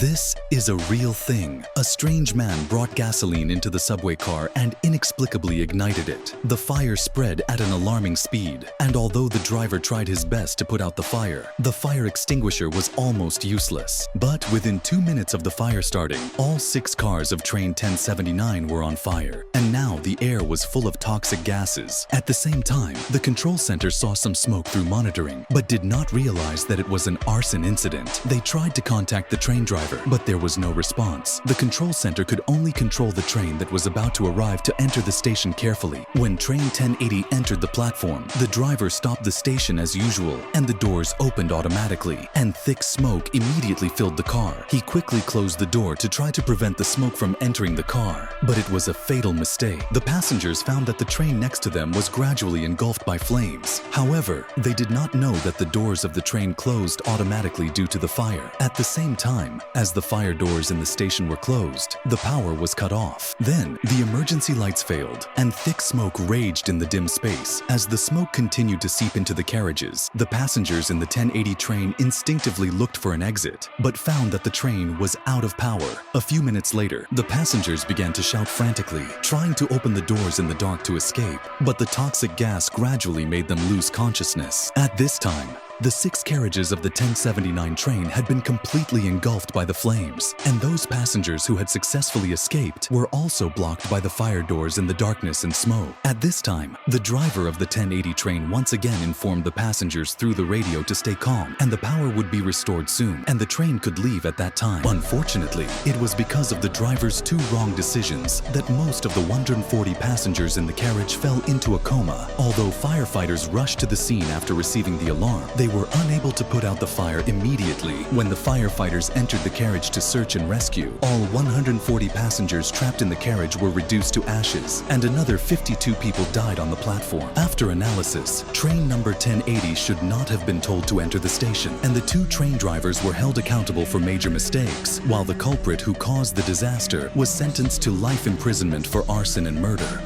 This is a real thing. A strange man brought gasoline into the subway car and inexplicably ignited it. The fire spread at an alarming speed, and although the driver tried his best to put out the fire extinguisher was almost useless. But within 2 minutes of the fire starting, all 6 cars of train 1079 were on fire, and now the air was full of toxic gases. At the same time, the control center saw some smoke through monitoring, but did not realize that it was an arson incident. They tried to contact the train driver, but there was no response. The control center could only control the train that was about to arrive to enter the station carefully. When train 1080 entered the platform, the driver stopped the station as usual, and the doors opened automatically, and thick smoke immediately filled the car. He quickly closed the door to try to prevent the smoke from entering the car, but it was a fatal mistake. The passengers found that the train next to them was gradually engulfed by flames. However, they did not know that the doors of the train closed automatically due to the fire. At the same time, as the fire doors in the station were closed, the power was cut off. Then, the emergency lights failed, and thick smoke raged in the dim space. As the smoke continued to seep into the carriages, the passengers in the 1080 train instinctively looked for an exit, but found that the train was out of power. A few minutes later, the passengers began to shout frantically, trying to open the doors in the dark to escape, but the toxic gas gradually made them lose consciousness. At this time, the 6 carriages of the 1079 train had been completely engulfed by the flames, and those passengers who had successfully escaped were also blocked by the fire doors in the darkness and smoke. At this time, the driver of the 1080 train once again informed the passengers through the radio to stay calm, and the power would be restored soon, and the train could leave at that time. Unfortunately, it was because of the driver's 2 wrong decisions that most of the 140 passengers in the carriage fell into a coma. Although firefighters rushed to the scene after receiving the alarm, they were unable to put out the fire immediately. When the firefighters entered the carriage to search and rescue, all 140 passengers trapped in the carriage were reduced to ashes, and another 52 people died on the platform. After analysis, train number 1080 should not have been told to enter the station, and the 2 train drivers were held accountable for major mistakes, while the culprit who caused the disaster was sentenced to life imprisonment for arson and murder.